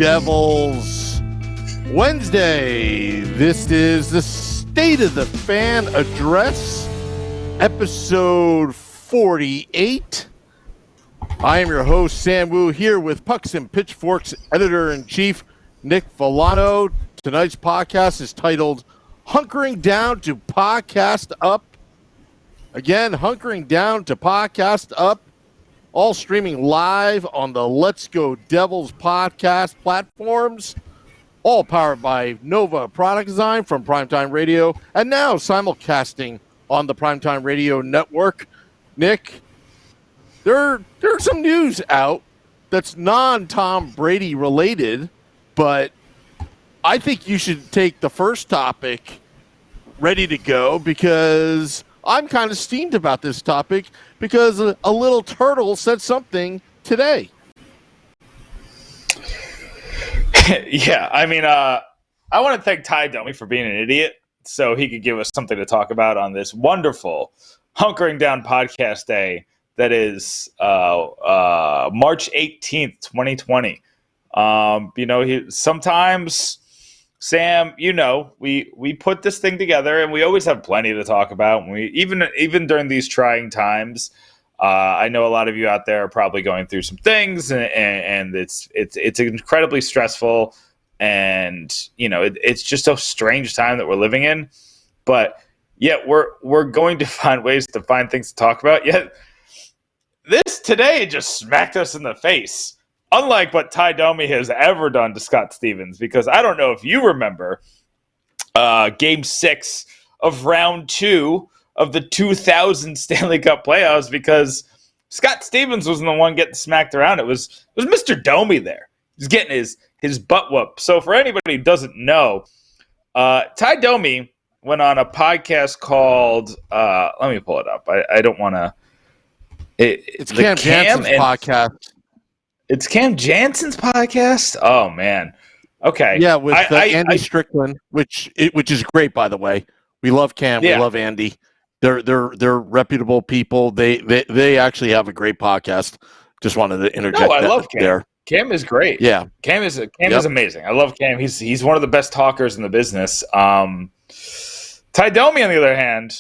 Devils Wednesday. This is the State of the Fan Address, episode 48. I am your host, Sam Woo, here with Pucks and Pitchforks editor-in-chief Nick Villano. Tonight's podcast is titled Hunkering Down to Podcast Up. Again, Hunkering Down to Podcast Up. All streaming live on the Let's Go Devils podcast platforms. All powered by Nova Product Design from Primetime Radio. And now simulcasting on the Primetime Radio Network. Nick, there's some news out that's non-Tom Brady related, but I think you should take the first topic ready to go because I'm kind of steamed about this topic because a little turtle said something today. Yeah, I mean, I want to thank Ty Domi for being an idiot so he could give us something to talk about on this wonderful Hunkering Down podcast day that is March 18th, 2020. Sometimes, Sam, we put this thing together and we always have plenty to talk about. Even during these trying times, I know a lot of you out there are probably going through some things, and it's incredibly stressful, and it's just a strange time that we're living in. But yet we're going to find ways to find things to talk about. Yet this today just smacked us in the face. Unlike what Ty Domi has ever done to Scott Stevens, because I don't know if you remember Game 6 of Round 2 of the 2000 Stanley Cup playoffs, because Scott Stevens wasn't the one getting smacked around. It was Mr. Domi there. He's getting his butt whooped. So for anybody who doesn't know, Ty Domi went on a podcast called, let me pull it up. I don't want to. It's Cam Jansen's podcast. It's Cam Jansen's podcast? Oh, man. Okay. Yeah, with Andy Strickland, which is great, by the way. We love Cam. Yeah. We love Andy. They're reputable people. They actually have a great podcast. Just wanted to interject. No, I love Cam. There. Cam is great. Yeah. Cam is amazing. I love Cam. He's one of the best talkers in the business. Ty Domi, on the other hand,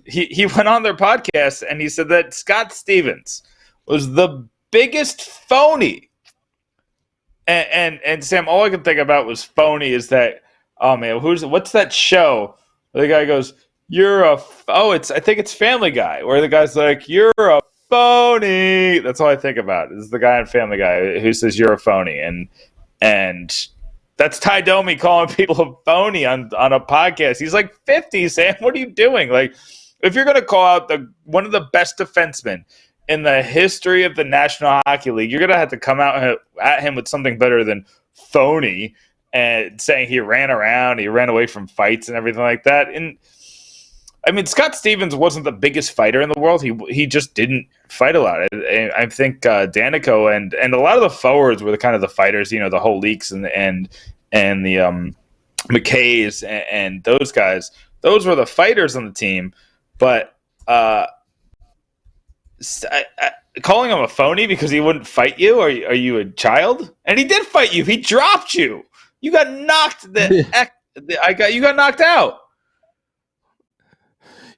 he went on their podcast and he said that Scott Stevens was the biggest phony. And Sam, all I could think about was phony is that, oh man, what's that show where the guy goes, I think it's Family Guy, where the guy's like, you're a phony. That's all I think about is the guy on Family Guy who says you're a phony. And that's Ty Domi calling people a phony on a podcast. He's like 50, Sam. What are you doing? Like, if you're going to call out one of the best defensemen in the history of the National Hockey League, you're going to have to come out at him with something better than phony and saying he ran around, he ran away from fights and everything like that. And I mean, Scott Stevens wasn't the biggest fighter in the world. He just didn't fight a lot. I think Danico and a lot of the forwards were the fighters, the whole Leaks and the McKays and those guys. Those were the fighters on the team. But calling him a phony because he wouldn't fight you? Are you a child? And he did fight you. He dropped you. You got knocked. You got knocked out.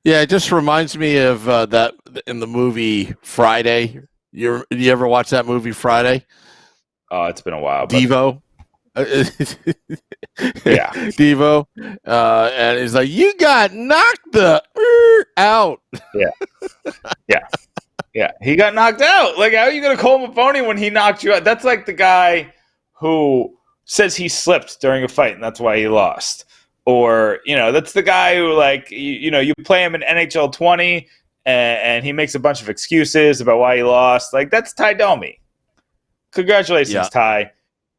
Yeah, it just reminds me of that in the movie Friday. You ever watch that movie Friday? Oh, it's been a while. Devo. Yeah, Devo, and he's like, "You got knocked out." Yeah. He got knocked out. Like, how are you gonna call him a phony when he knocked you out? That's like the guy who says he slipped during a fight and that's why he lost. Or, that's the guy who, like, you play him in NHL 20 and he makes a bunch of excuses about why he lost. Like, that's Ty Domi. Congratulations, Ty.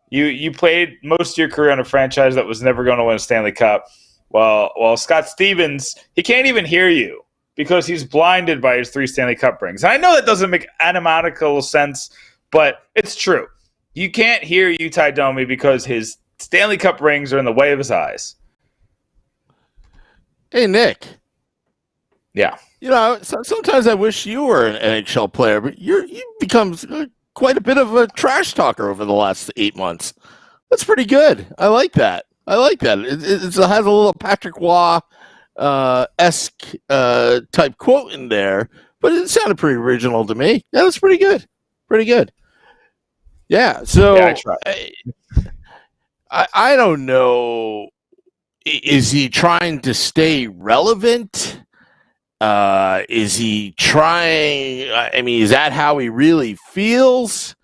You played most of your career on a franchise that was never going to win a Stanley Cup. While Scott Stevens, he can't even hear you because he's blinded by his 3 Stanley Cup rings. And I know that doesn't make etymological sense, but it's true. You can't hear you, Ty Domi, because his Stanley Cup rings are in the way of his eyes. Hey, Nick. Yeah. Sometimes I wish you were an NHL player, but you become quite a bit of a trash talker over the last 8 months. That's pretty good. I like that. It has a little Patrick Waugh esque type quote in there, but it sounded pretty original to me. Yeah, that's pretty good. Pretty good. Yeah. So Yeah, I tried. I don't know. Is he trying to stay relevant? Is he trying? I mean, is that how he really feels,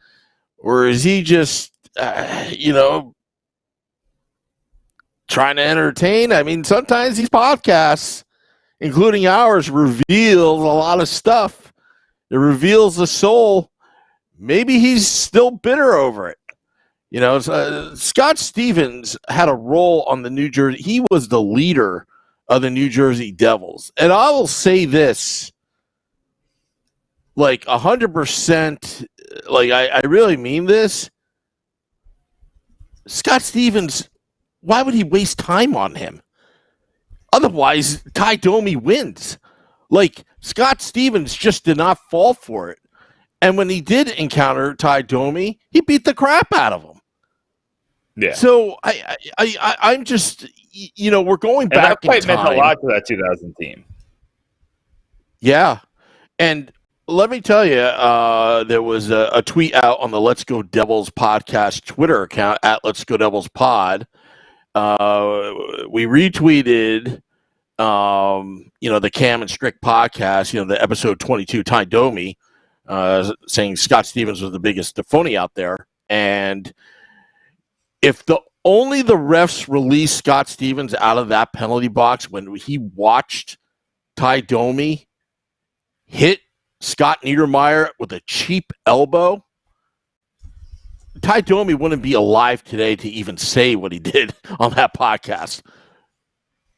or is he just, trying to entertain? I mean, sometimes these podcasts, including ours, reveal a lot of stuff. It reveals the soul. Maybe he's still bitter over it. Scott Stevens had a role on the New Jersey. He was the leader of the New Jersey Devils. And I will say this, like 100%, like I really mean this. Scott Stevens, why would he waste time on him? Otherwise, Ty Domi wins. Like, Scott Stevens just did not fall for it. And when he did encounter Ty Domi, he beat the crap out of him. Yeah. So I'm just, we're going back in time. That fight meant a lot to that 2000 team. Yeah. And let me tell you, there was a tweet out on the Let's Go Devils podcast Twitter account at Let's Go Devils Pod. We retweeted, the Cam and Strick podcast, the episode 22, Ty Domi, saying Scott Stevens was the biggest phony out there. And if only the refs released Scott Stevens out of that penalty box when he watched Ty Domi hit Scott Niedermayer with a cheap elbow, Ty Domi wouldn't be alive today to even say what he did on that podcast.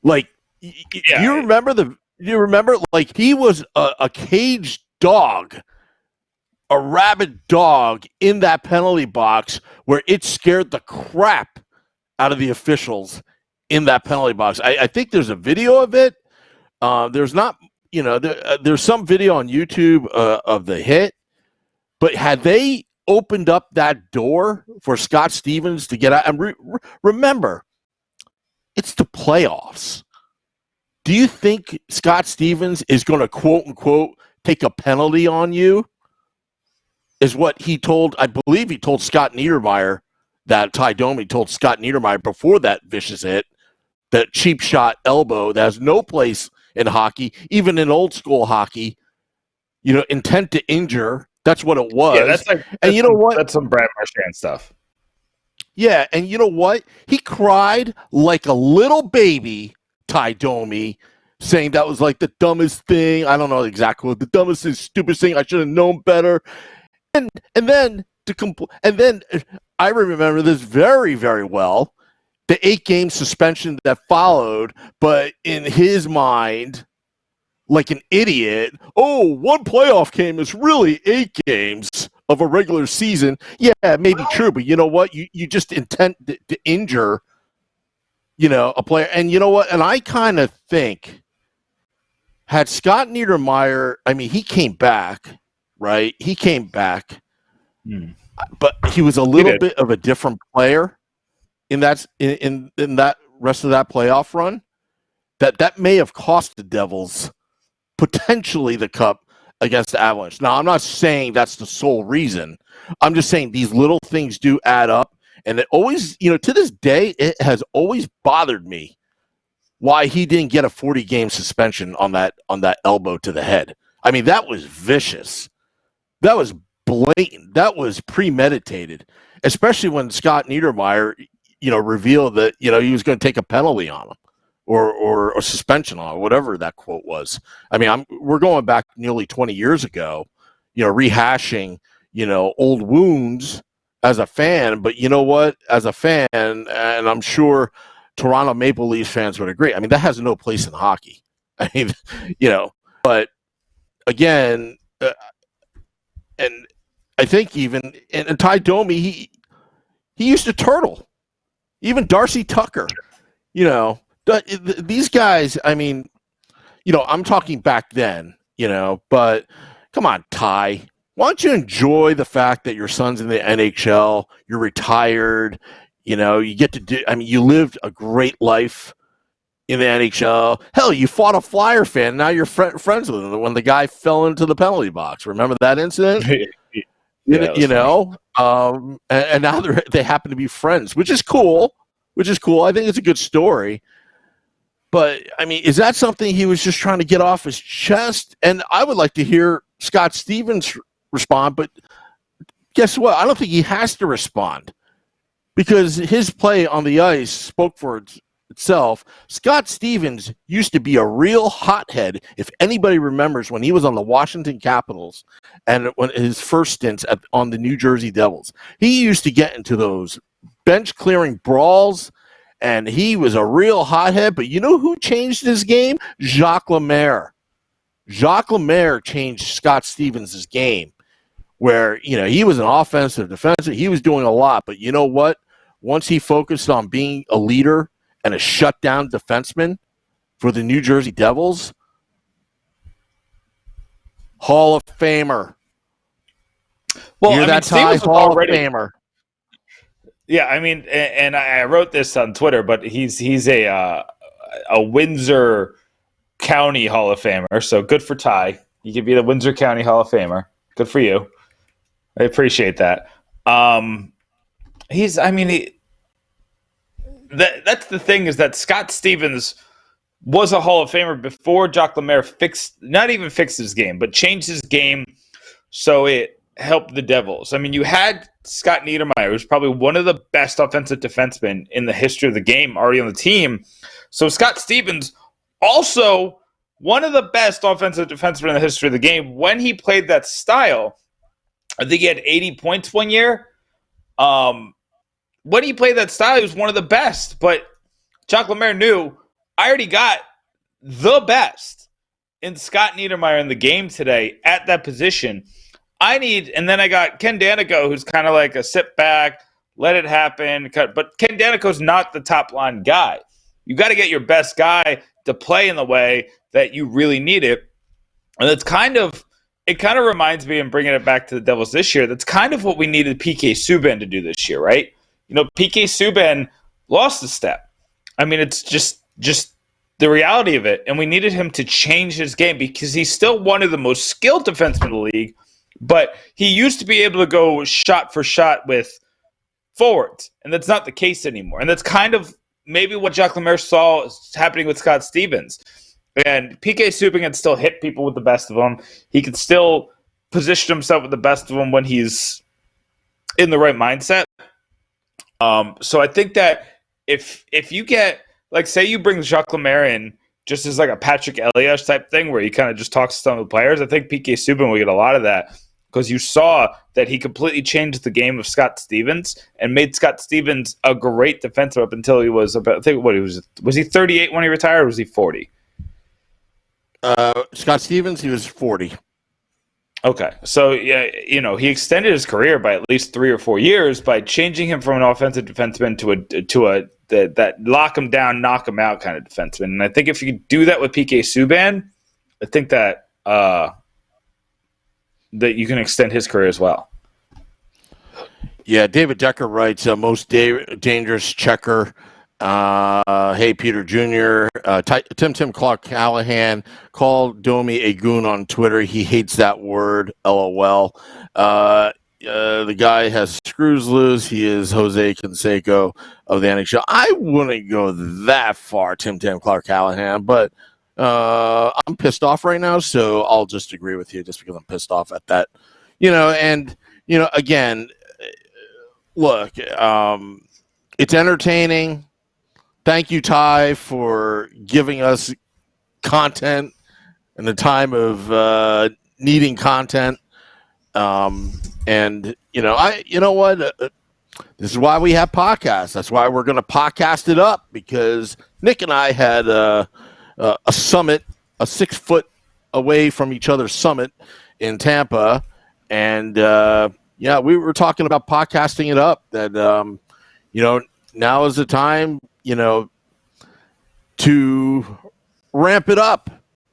Like, you remember, like, he was a caged dog, a rabid dog in that penalty box where it scared the crap out of the officials in that penalty box. I think there's a video of it. There's not, there's some video on YouTube of the hit, but had they opened up that door for Scott Stevens to get out, and remember, it's the playoffs. Do you think Scott Stevens is going to, quote unquote, take a penalty on you? Is what he told, I believe he told Scott Niedermayer, that Ty Domi told Scott Niedermayer before that vicious hit, that cheap shot elbow that has no place in hockey, even in old school hockey, intent to injure. That's what it was. Yeah, and you know what? That's some Brad Marchand stuff. Yeah, and you know what? He cried like a little baby, Ty Domi, saying that was like the dumbest thing. I don't know exactly what the dumbest and stupidest thing. I should have known better. And then I remember this very, very well. The 8-game suspension that followed, but in his mind, like an idiot, one playoff game is really 8 games of a regular season. Yeah, it may be true, but you know what? You just intend to injure, a player. And you know what? And I kind of think, had Scott Niedermayer, I mean, he came back, right? He came back, but he was a little bit of a different player in that rest of that playoff run. That may have cost the Devils potentially the cup against the Avalanche. Now, I'm not saying that's the sole reason. I'm just saying these little things do add up, and it always, to this day, it has always bothered me why he didn't get a 40-game suspension on that elbow to the head. I mean, that was vicious. That was blatant. That was premeditated, especially when Scott Niedermayer, revealed that, he was going to take a penalty on him or a suspension on him, whatever that quote was. I mean, we're going back nearly 20 years ago, rehashing, old wounds as a fan. But you know what? As a fan, and I'm sure Toronto Maple Leafs fans would agree, I mean, that has no place in hockey. I mean, but again, and I think even and Ty Domi, he used to turtle. Even Darcy Tucker, these guys. I mean, I'm talking back then, but come on, Ty. why don't you enjoy the fact that your son's in the NHL, you're retired, you get to do, you lived a great life in the NHL. Hell, you fought a Flyer fan. Now you're friends with him when the guy fell into the penalty box. Remember that incident? And now they happen to be friends, which is cool. I think it's a good story. But, is that something he was just trying to get off his chest? And I would like to hear Scott Stevens respond, but guess what? I don't think he has to respond because his play on the ice spoke for itself. Scott Stevens used to be a real hothead, if anybody remembers, when he was on the Washington Capitals and when his first stints on the New Jersey Devils. He used to get into those bench-clearing brawls, and he was a real hothead. But you know who changed his game? Jacques Lemaire. Jacques Lemaire changed Scott Stevens' game, where, he was an offensive, defensive. He was doing a lot. But you know what? Once he focused on being a leader and a shutdown defenseman for the New Jersey Devils, Hall of Famer. Well, Hear that, Ty? Hall of Famer. Yeah, and I wrote this on Twitter, but he's a Windsor County Hall of Famer, so good for Ty. He could be the Windsor County Hall of Famer. Good for you. I appreciate that. That's the thing, is that Scott Stevens was a Hall of Famer before Jacques Lemaire not even fixed his game, but changed his game so it helped the Devils. You had Scott Niedermayer, who's probably one of the best offensive defensemen in the history of the game, already on the team. So Scott Stevens, also one of the best offensive defensemen in the history of the game, when he played that style. I think he had 80 points one year. When he played that style, he was one of the best. But Jacques Lemaire knew, I already got the best in Scott Niedermayer in the game today at that position. And then I got Ken Danico, who's kind of like a sit back, let it happen. But Ken Danico's not the top line guy. You got to get your best guy to play in the way that you really need it. And it kind of reminds me, and bringing it back to the Devils this year, that's kind of what we needed PK Subban to do this year, right? PK Subban lost a step. It's just the reality of it. And we needed him to change his game because he's still one of the most skilled defensemen in the league. But he used to be able to go shot for shot with forwards, and that's not the case anymore. And that's kind of maybe what Jacques Lemaire saw happening with Scott Stevens. And PK Subban can still hit people with the best of them. He can still position himself with the best of them when he's in the right mindset. So I think that if you get, like, say you bring Jacques Lemaire in just as like a Patrick Elias type thing where he kind of just talks to some of the players, I think PK Subban will get a lot of that, because you saw that he completely changed the game of Scott Stevens and made Scott Stevens a great defenseman up until he was about, I think, was he 38 when he retired, or was he 40? Scott Stevens, he was 40. Okay, so yeah, he extended his career by at least 3 or 4 years by changing him from an offensive defenseman to that lock him down, knock him out kind of defenseman. And I think if you do that with PK Subban, I think that that you can extend his career as well. Yeah, David Decker writes, most dangerous checker. Hey, Peter Jr. Tim Clark Callahan called Domi a goon on Twitter. He hates that word. LOL. The guy has screws loose. He is Jose Canseco of the NHL. I wouldn't go that far, Tim Clark Callahan, but I'm pissed off right now, so I'll just agree with you just because I'm pissed off at that. Again, look, it's entertaining. Thank you, Ty, for giving us content in the time of needing content. This is why we have podcasts. That's why we're going to podcast it up, because Nick and I had a summit, a 6 foot away from each other's summit in Tampa. And, we were talking about podcasting it up, that, now is the time, to ramp it up.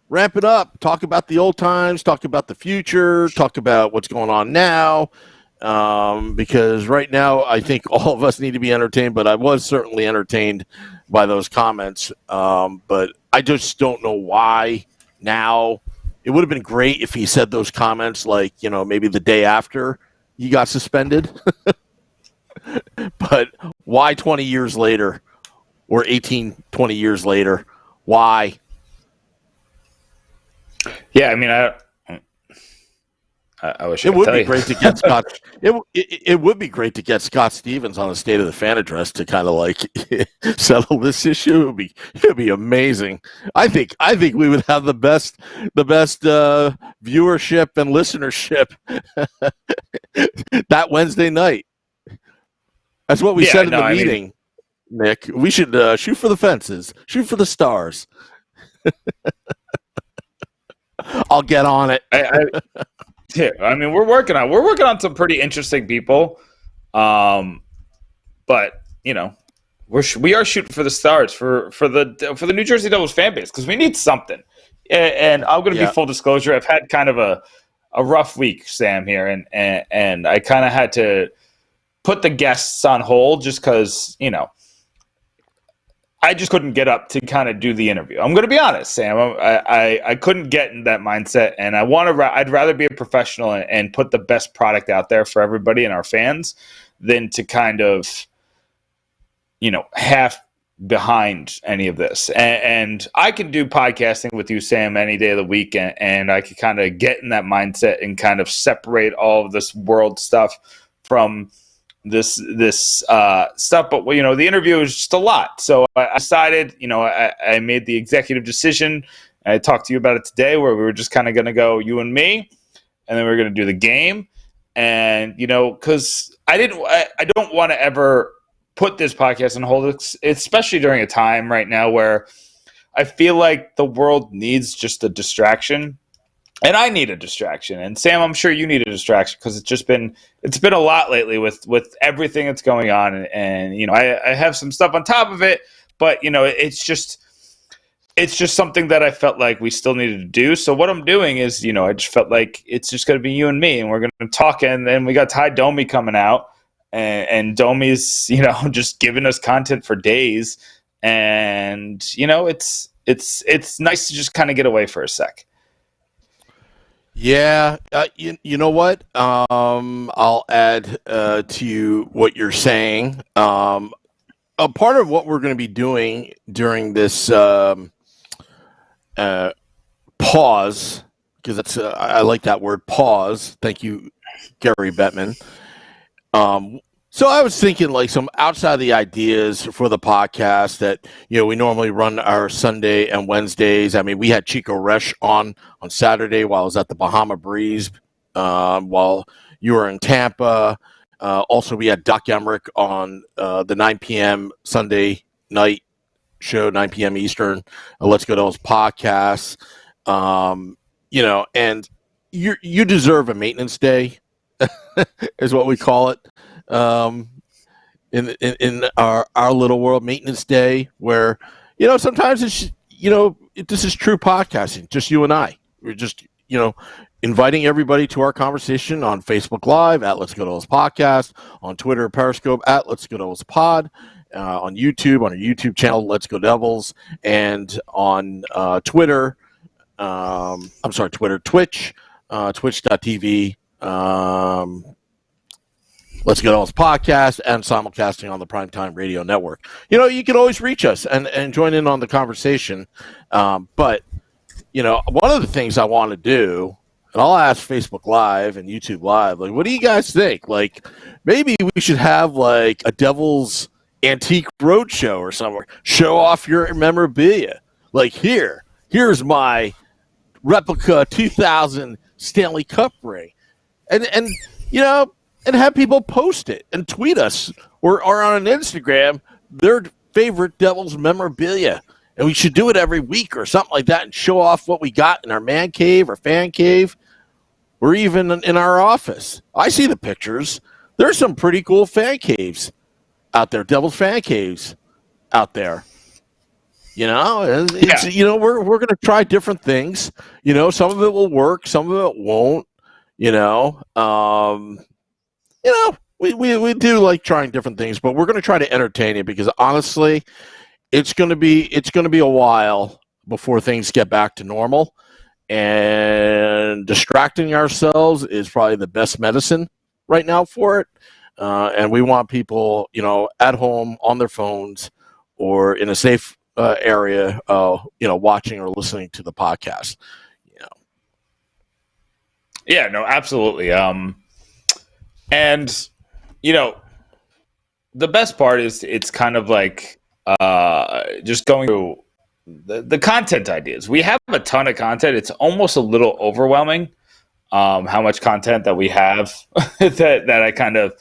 ramp it up. Talk about the old times. Talk about the future. Talk about what's going on now. Because right now, I think all of us need to be entertained. But I was certainly entertained by those comments. But I just don't know why now. It would have been great if he said those comments like, maybe the day after he got suspended. But why 20 years later or 18, 20 years later? Why? Yeah, I mean, I wish it I would could be tell great to get Scott. It would be great to get Scott Stevens on the State of the Fan address to kind of like settle this issue. It would be amazing. I think we would have the best viewership and listenership that Wednesday night. That's what we said in the meeting, Nick. We should shoot for the fences, shoot for the stars. I'll get on it. Yeah, I mean, we're working on some pretty interesting people, but we are shooting for the stars for the New Jersey Devils fan base because we need something. And I'm going to be full disclosure. I've had kind of a rough week, Sam, here, and I kind of had to put the guests on hold just because I just couldn't get up to kind of do the interview. I'm going to be honest, Sam. I couldn't get in that mindset, and I'd rather be a professional and put the best product out there for everybody and our fans than to kind of, half behind any of this. And I can do podcasting with you, Sam, any day of the week, and I could kind of get in that mindset and kind of separate all of this world stuff from this stuff, but the interview is just a lot. So I decided, I made the executive decision. I talked to you about it today, where we were just kind of going to go you and me, and then we we're going to do the game. And because I don't want to ever put this podcast on hold, especially during a time right now where I feel like the world needs just a distraction. And I need a distraction. And Sam, I'm sure you need a distraction because it's been a lot lately with everything that's going on. And I have some stuff on top of it, but it's just something that I felt like we still needed to do. So what I'm doing is, I just felt like it's just going to be you and me, and we're going to talk. And then we got Ty Domi coming out, and Domi's, just giving us content for days. And, it's nice to just kind of get away for a sec. Yeah, you know what? I'll add to what you're saying. A part of what we're going to be doing during this pause, because that's I like that word, pause. Thank you, Gary Bettman. So I was thinking like some outside the ideas for the podcast that, we normally run our Sunday and Wednesdays. I mean, we had Chico Resch on Saturday while I was at the Bahama Breeze, while you were in Tampa. Also, we had Doc Emmerich on the 9 p.m. Sunday night show, 9 p.m. Eastern. Let's Go Devils podcast. And you deserve a maintenance day, is what we call it. In our little world, maintenance day, where sometimes it's this is true podcasting, just you and I. We're just inviting everybody to our conversation on Facebook Live at Let's Go Devils Podcast, on Twitter, Periscope at Let's Go Devils Pod, on YouTube, on our YouTube channel Let's Go Devils, and on Twitter. Twitch, twitch.tv. Let's Go Devils podcast, and simulcasting on the Primetime Radio Network. You can always reach us and join in on the conversation. But one of the things I want to do, and I'll ask Facebook Live and YouTube Live, like, what do you guys think? Like, maybe we should have like a Devils Antique Roadshow or somewhere. Show off your memorabilia. Like, here's my replica 2000 Stanley Cup ring, and have people post it and tweet us or on Instagram their favorite Devils memorabilia. And we should do it every week or something like that and show off what we got in our man cave or fan cave or even in our office. I see the pictures. There's some pretty cool fan caves out there, Devils fan caves out there. We're going to try different things. Some of it will work, some of it won't. We do like trying different things, but we're going to try to entertain you because honestly, it's going to be a while before things get back to normal, and distracting ourselves is probably the best medicine right now for it. And we want people, at home on their phones or in a safe area, watching or listening to the podcast. Yeah, no, absolutely. And the best part is it's kind of like just going through the content ideas. We have a ton of content. It's almost a little overwhelming how much content that we have that I kind of,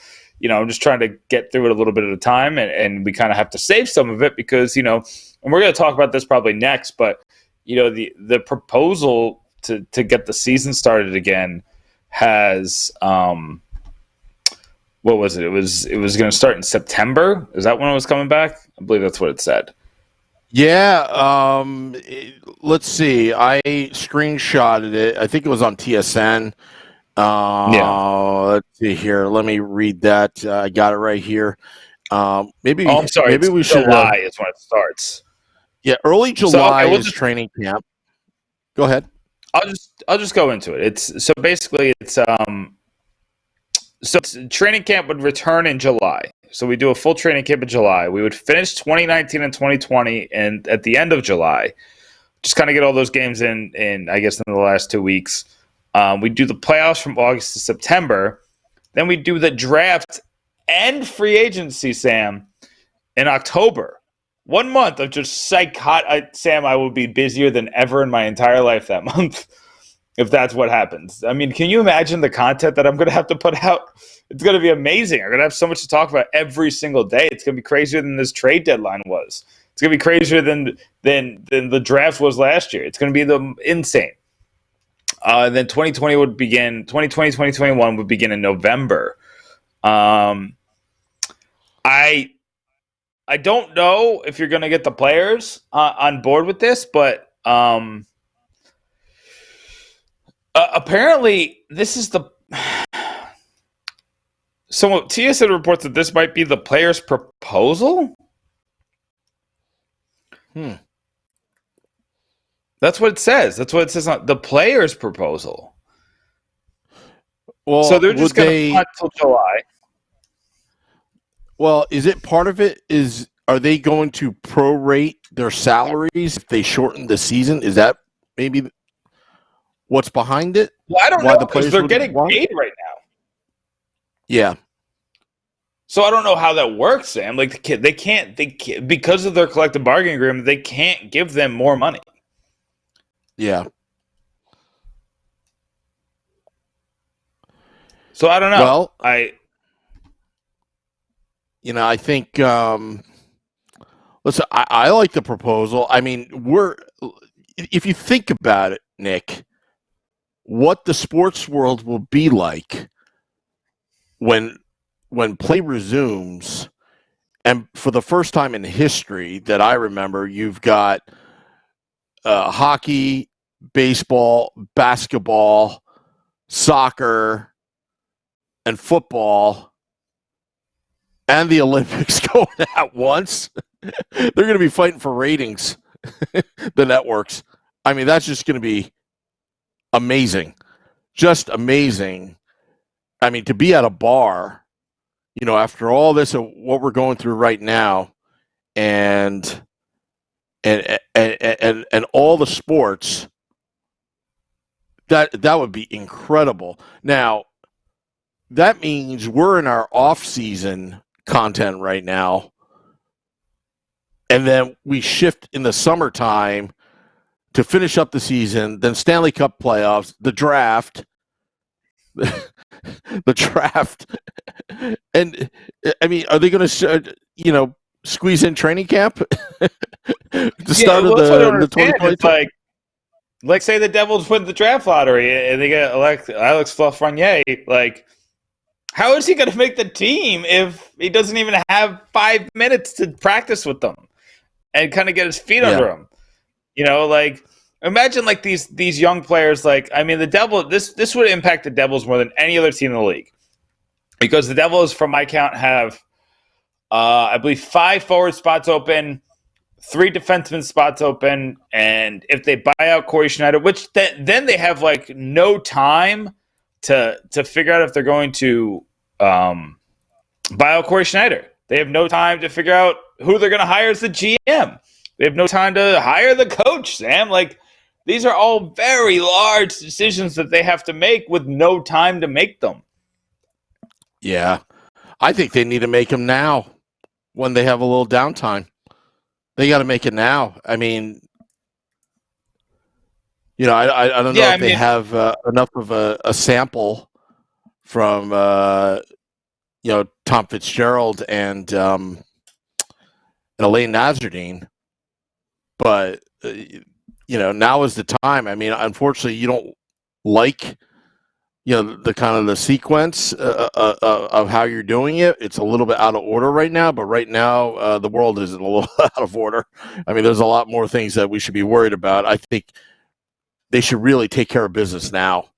I'm just trying to get through it a little bit at a time, and we kind of have to save some of it because, and we're going to talk about this probably next, but, the proposal to get the season started again has, what was it? It was going to start in September. Is that when it was coming back? I believe that's what it said. Yeah. Let's see. I screenshotted it. I think it was on TSN. Let's see here. Let me read that. I got it right here. Maybe. Oh, I'm sorry. Maybe we should. July is when it starts. Yeah, early July is training camp. Go ahead. I'll just go into it. It's training camp would return in July. So we do a full training camp in July. We would finish 2019 and 2020, and at the end of July, just kind of get all those games in I guess in the last 2 weeks. We do the playoffs from August to September. Then we do the draft and free agency, Sam, in October. 1 month of just psychotic. Sam, I will be busier than ever in my entire life that month if that's what happens. I mean, can you imagine the content that I'm going to have to put out? It's going to be amazing. I'm going to have so much to talk about every single day. It's going to be crazier than this trade deadline was. It's going to be crazier than the draft was last year. It's going to be insane. Then 2020 would begin. 2021 would begin in November. I don't know if you're going to get the players on board with this, but apparently this is the. So TSN reports that this might be the players' proposal. That's what it says. That's what it says on the players' proposal. Well, so they're just going to punt till July. Well, is it part of it? Are they going to prorate their salaries if they shorten the season? Is that maybe what's behind it? Well, I don't know because they're getting paid right now. Yeah. So I don't know how that works, Sam. Like they can't because of their collective bargaining agreement, they can't give them more money. Yeah. So I don't know. Well, I think listen, I like the proposal. I mean, if you think about it, Nick, what the sports world will be like when play resumes, and for the first time in history that I remember, you've got hockey, baseball, basketball, soccer, and football, and the Olympics going at once. They're going to be fighting for ratings, the networks. I mean, that's just going to be amazing. Just amazing. I mean, to be at a bar, after all this, what we're going through right now, and all the sports, that would be incredible. Now, that means we're in our off-season content right now, and then we shift in the summertime to finish up the season, then Stanley Cup playoffs, the draft, and I mean, are they going to, squeeze in training camp to start of the 2022? Like say the Devils win the draft lottery and they get Alex Lafreniere. Like, how is he going to make the team if he doesn't even have 5 minutes to practice with them? and kind of get his feet under him. Like imagine like these young players. Like I mean, the Devil. This would impact the Devils more than any other team in the league, because the Devils, from my count, have I believe 5 forward spots open, 3 defenseman spots open, and if they buy out Corey Schneider, which then they have like no time to figure out if they're going to buy out Corey Schneider. They have no time to figure out who they're going to hire as the GM. They have no time to hire the coach, Sam. Like, these are all very large decisions that they have to make with no time to make them. Yeah. I think they need to make them now when they have a little downtime. They got to make it now. I mean, I don't know if they have enough of a sample from, Tom Fitzgerald and Elaine Nasruddin. But, now is the time. I mean, unfortunately, you don't like, the kind of the sequence of how you're doing it. It's a little bit out of order right now, but right now the world is a little out of order. I mean, there's a lot more things that we should be worried about. I think they should really take care of business now.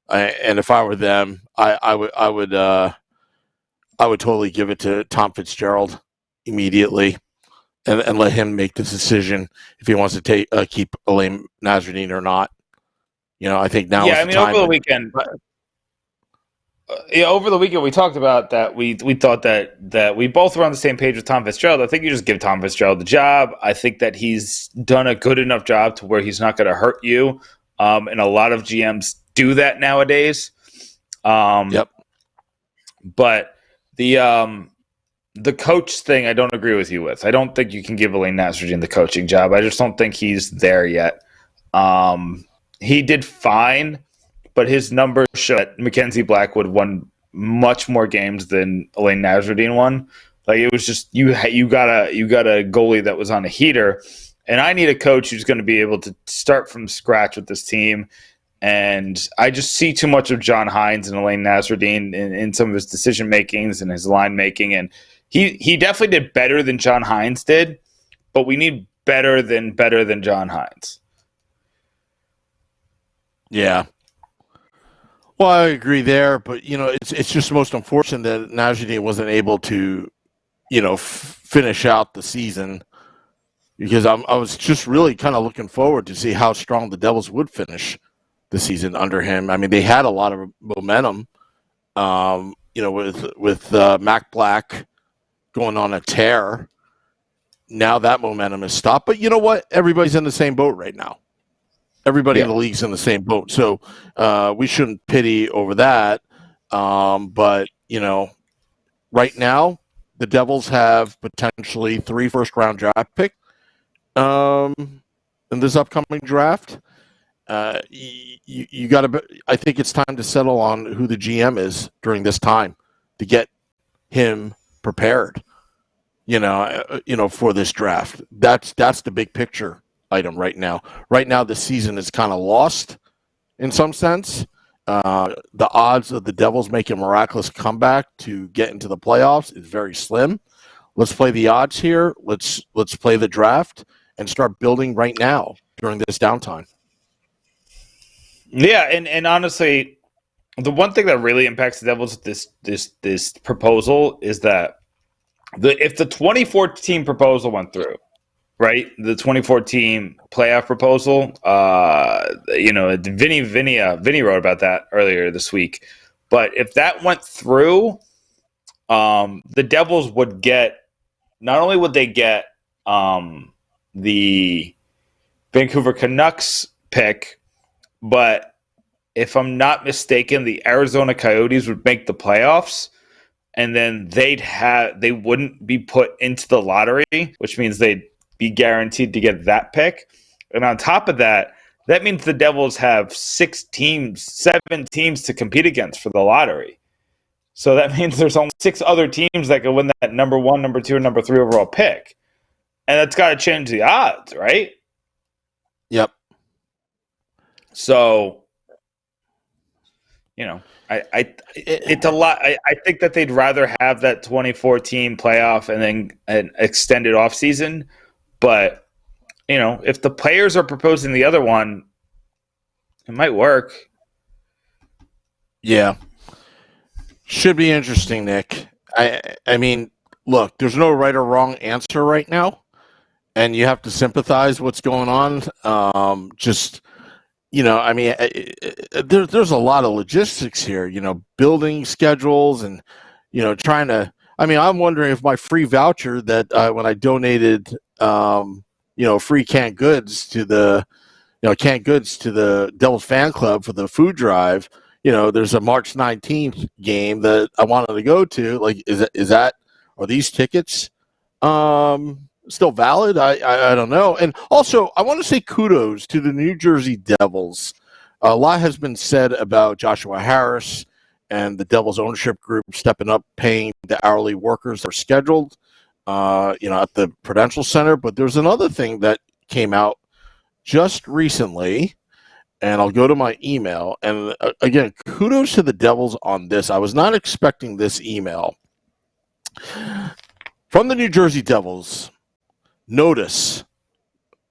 And if I were them, I would totally give it to Tom Fitzgerald immediately and let him make the decision if he wants to keep Elaine Nasruddin or not. I think now is the time. Over the weekend. Over the weekend we talked about that. We thought that we both were on the same page with Tom Fitzgerald. I think you just give Tom Fitzgerald the job. I think that he's done a good enough job to where he's not going to hurt you. And a lot of GMs do that nowadays. Yep. But the coach thing, I don't agree with you with. I don't think you can give Elaine Nasruddin the coaching job. I just don't think he's there yet. He did fine, but his numbers show that Mackenzie Blackwood won much more games than Elaine Nasruddin won. Like, it was just you got a goalie that was on a heater, and I need a coach who's going to be able to start from scratch with this team. And I just see too much of John Hines and Elaine Nasruddin in some of his decision makings and his line making, and he definitely did better than John Hines did, but we need better than John Hines. Yeah. Well, I agree there, but it's just most unfortunate that Nasruddin wasn't able to, finish out the season, because I was just really kind of looking forward to see how strong the Devils would finish the season under him. I mean, they had a lot of momentum, with Mac Black going on a tear. Now that momentum is stopped, but you know what? Everybody's in the same boat right now. Everybody in the league's in the same boat, so we shouldn't pity over that. But right now, the Devils have potentially 3 first-round draft picks in this upcoming draft. You got to. I think it's time to settle on who the GM is during this time to get him prepared. For this draft. That's the big picture item right now. Right now, the season is kind of lost in some sense. The odds of the Devils making a miraculous comeback to get into the playoffs is very slim. Let's play the odds here. Let's play the draft and start building right now during this downtime. Yeah, and honestly, the one thing that really impacts the Devils with this proposal is that if the 2014 proposal went through, right? The 2014 playoff proposal, Vinny wrote about that earlier this week. But if that went through, the Devils would get, not only would they get the Vancouver Canucks pick, but if I'm not mistaken, the Arizona Coyotes would make the playoffs, and then they wouldn't be put into the lottery, which means they'd be guaranteed to get that pick. And on top of that, that means the Devils have 7 teams to compete against for the lottery. So that means there's only 6 other teams that can win that number 1, number 2, and number 3 overall pick. And that's got to change the odds, right? Yep. So, it's a lot. I think that they'd rather have that 2014 playoff and then an extended offseason. But, if the players are proposing the other one, it might work. Yeah. Should be interesting, Nick. I mean, look, there's no right or wrong answer right now, and you have to sympathize what's going on. There's a lot of logistics here, building schedules and, trying to. I mean, I'm wondering if my free voucher that when I donated, free canned goods to the Devils fan club for the food drive. There's a March 19th game that I wanted to go to. Like, are these tickets still valid? I don't know. And also, I want to say kudos to the New Jersey Devils. A lot has been said about Joshua Harris and the Devils ownership group stepping up, paying the hourly workers that are scheduled, at the Prudential Center. But there's another thing that came out just recently, and I'll go to my email. And again, kudos to the Devils on this. I was not expecting this email from the New Jersey Devils. Notice,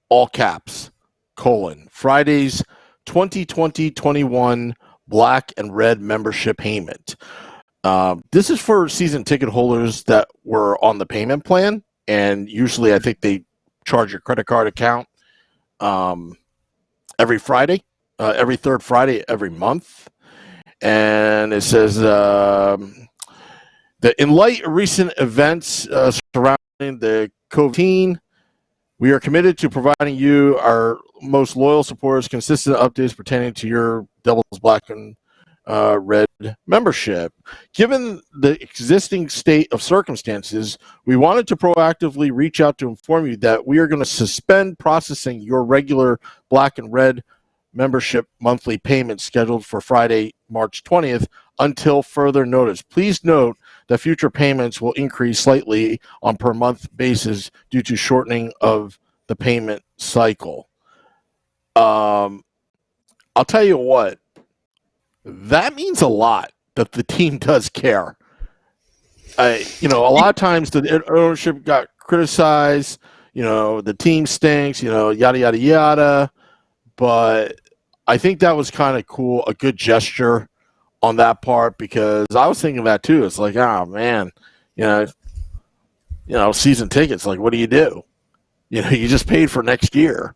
all caps, : Friday's 2020-21 black and red membership payment. This is for season ticket holders that were on the payment plan, and usually I think they charge your credit card account every Friday, every third Friday every month. And it says that in light of recent events surrounding the COVID-19, we are committed to providing you, our most loyal supporters, consistent updates pertaining to your Devils Black and Red membership. Given the existing state of circumstances, we wanted to proactively reach out to inform you that we are going to suspend processing your regular Black and Red membership monthly payment scheduled for Friday, March 20th until further notice. Please note that future payments will increase slightly on per month basis due to shortening of the payment cycle. I'll tell you what, that means a lot that the team does care. A lot of times the ownership got criticized, the team stinks, yada, yada, yada. But I think that was kind of cool, a good gesture on that part, because I was thinking that too. It's like, oh man, season tickets, like, what do? You just paid for next year.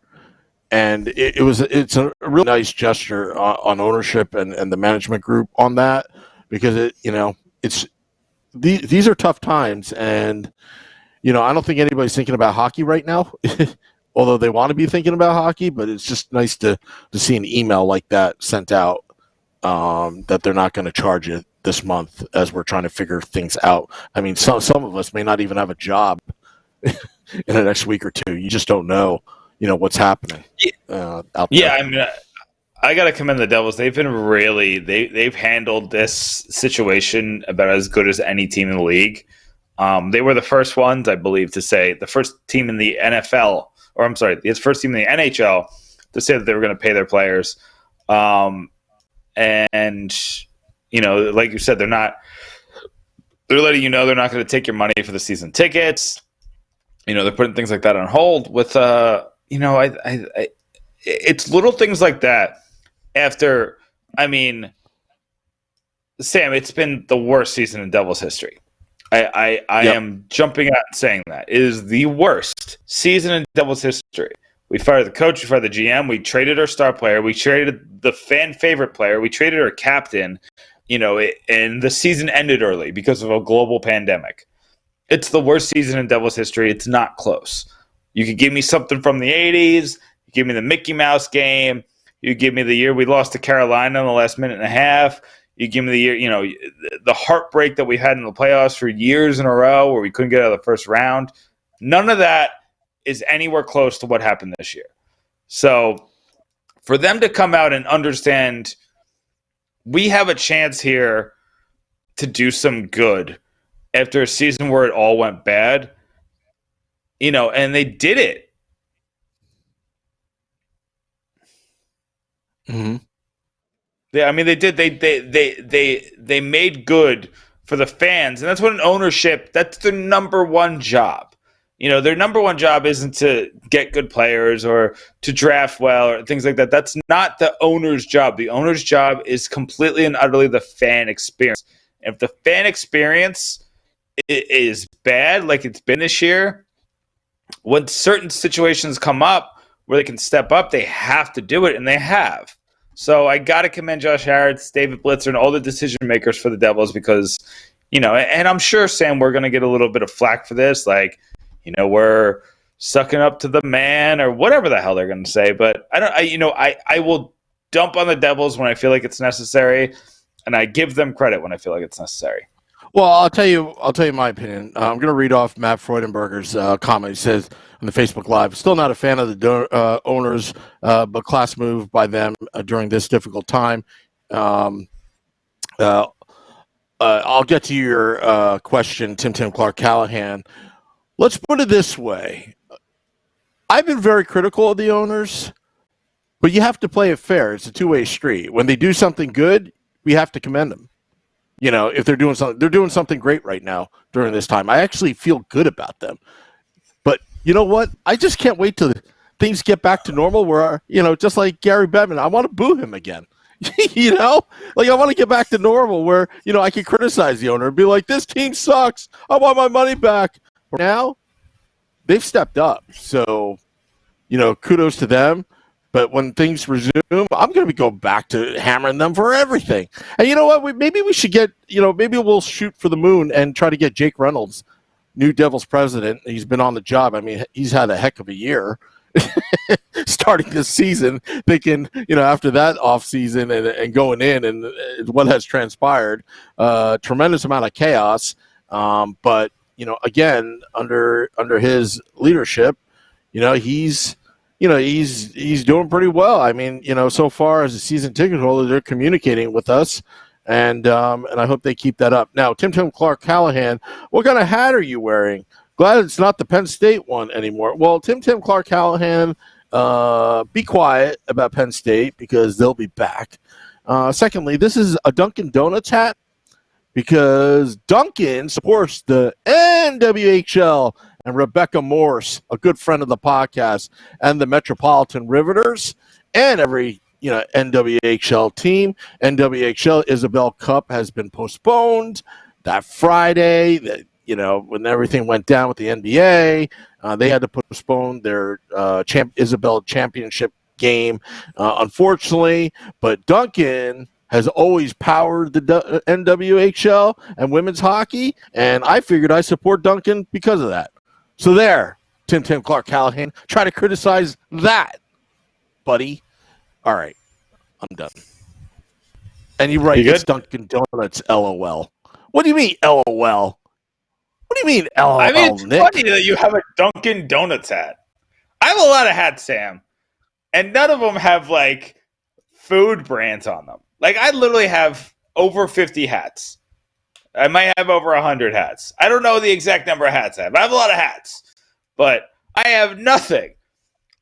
And it's a really nice gesture on ownership and the management group on that, because these are tough times, and I don't think anybody's thinking about hockey right now, although they want to be thinking about hockey. But it's just nice to see an email like that sent out, that they're not going to charge you this month as we're trying to figure things out. I mean, some of us may not even have a job in the next week or two. You just don't know. What's happening out there. Yeah, I mean, I got to commend the Devils. They've been they've handled this situation about as good as any team in the league. They were the first ones, I believe, to say, the first team in the NFL, or I'm sorry, the first team in the NHL to say that they were going to pay their players. And, like you said, they're letting you know they're not going to take your money for the season tickets. They're putting things like that on hold with, it's little things like that after, Sam, it's been the worst season in Devils history. I am jumping out and saying that. It is the worst season in Devils history. We fired the coach, we fired the GM, we traded our star player, we traded the fan favorite player, we traded our captain, and the season ended early because of a global pandemic. It's the worst season in Devils history. It's not close. You could give me something from the 80s. You give me the Mickey Mouse game. You give me the year we lost to Carolina in the last minute and a half. You give me the year, the heartbreak that we had in the playoffs for years in a row where we couldn't get out of the first round. None of that is anywhere close to what happened this year. So for them to come out and understand we have a chance here to do some good after a season where it all went bad, and they did it. Mm-hmm. Yeah, I mean, they did. They made good for the fans, and that's what an ownership. That's their number one job. Their number one job isn't to get good players or to draft well or things like that. That's not the owner's job. The owner's job is completely and utterly the fan experience. And if the fan experience is bad, like it's been this year, when certain situations come up where they can step up, they have to do it, and they have. So I got to commend Josh Harris, David Blitzer, and all the decision makers for the Devils because, and I'm sure, Sam, we're going to get a little bit of flack for this. Like, we're sucking up to the man or whatever the hell they're going to say. But I will dump on the Devils when I feel like it's necessary, and I give them credit when I feel like it's necessary. Well, I'll tell you my opinion. I'm going to read off Matt Freudenberger's comment. He says on the Facebook Live, still not a fan of the owners, but class move by them during this difficult time. I'll get to your question, Tim Clark Callahan. Let's put it this way. I've been very critical of the owners, but you have to play it fair. It's a two-way street. When they do something good, we have to commend them. If they're doing something great right now during this time. I actually feel good about them. But you know what? I just can't wait till things get back to normal where, just like Gary Bettman, I want to boo him again. I want to get back to normal where, I can criticize the owner and be like, this team sucks. I want my money back. Now, they've stepped up. So, kudos to them. But when things resume, I'm going to go back to hammering them for everything. And you know what? Maybe we should get, maybe we'll shoot for the moon and try to get Jake Reynolds, new Devils president. He's been on the job. I mean, he's had a heck of a year starting this season, thinking, after that offseason and going in and what has transpired, tremendous amount of chaos. But, again, under his leadership, he's doing pretty well. I mean, so far as a season ticket holder, they're communicating with us, and I hope they keep that up. Now, Tim Clark Callahan, what kind of hat are you wearing? Glad it's not the Penn State one anymore. Well, Tim Clark Callahan, be quiet about Penn State because they'll be back. Secondly, this is a Dunkin' Donuts hat because Dunkin' supports the NWHL and Rebecca Morse, a good friend of the podcast, and the Metropolitan Riveters, and every NWHL team. NWHL Isabel Cup has been postponed. That Friday, when everything went down with the NBA, they had to postpone their Isabel Championship game, unfortunately. But Duncan has always powered the NWHL and women's hockey, and I figured I support Duncan because of that. So there, Tim Clark Callahan, try to criticize that, buddy. All right, I'm done. And you write it's Dunkin' Donuts, LOL. What do you mean, LOL? What do you mean, LOL, I mean, it's Nick? funny that you have a Dunkin' Donuts hat. I have a lot of hats, Sam, and none of them have, food brands on them. I literally have over 50 hats. I might have over 100 hats. I don't know the exact number of hats I have. I have a lot of hats, but I have nothing.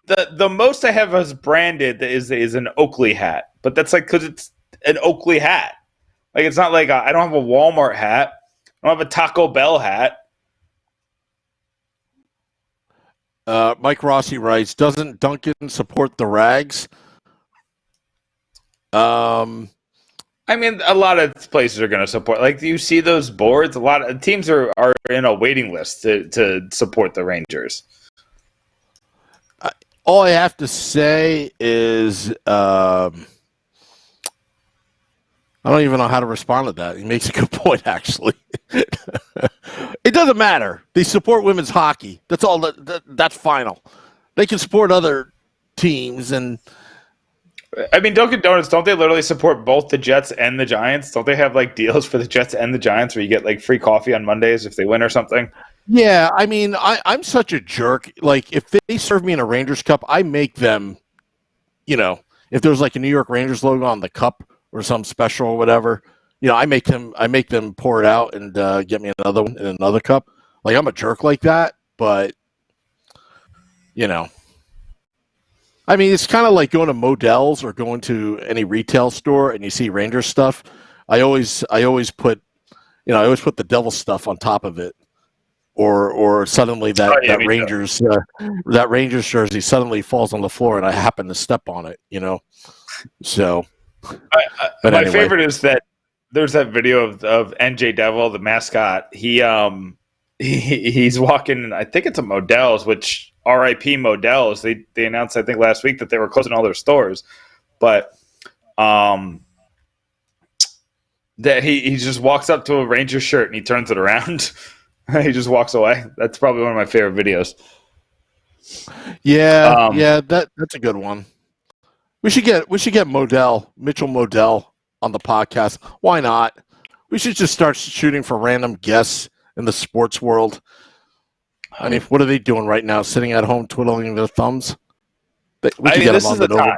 The most I have is branded is an Oakley hat, but that's because it's an Oakley hat. It's not I don't have a Walmart hat. I don't have a Taco Bell hat. Mike Rossi writes, doesn't Duncan support the Rags? I mean, a lot of places are going to support. Do you see those boards? A lot of teams are in a waiting list to support the Rangers. All I have to say is I don't even know how to respond to that. He makes a good point, actually. It doesn't matter. They support women's hockey. That's all. That's final. They can support other teams and. I mean, Dunkin' Donuts, don't they literally support both the Jets and the Giants? Don't they have deals for the Jets and the Giants where you get free coffee on Mondays if they win or something? Yeah, I mean, I'm such a jerk. If they serve me in a Rangers cup, I make them, if there's a New York Rangers logo on the cup or some special or whatever, I make them pour it out and get me another one in another cup. I'm a jerk like that, but I mean, it's kind of like going to Modell's or going to any retail store and you see Rangers stuff. I always put the Devil stuff on top of it. or suddenly Oh, yeah, that me too. Rangers jersey suddenly falls on the floor and I happen to step on it, So, but My anyway, favorite is that there's that video of NJ Devil, the mascot. He's walking. I think it's a Modell's, which RIP Modell's. They announced I think last week that they were closing all their stores, but um, that he just walks up to a Ranger shirt and he turns it around. He just walks away. That's probably one of my favorite videos. yeah, that's a good one. We should get Mitchell Modell on the podcast. Why not? We should just start shooting for random guests in the sports world. I mean, what are they doing right now? Sitting at home twiddling their thumbs? We could get them on the Nova.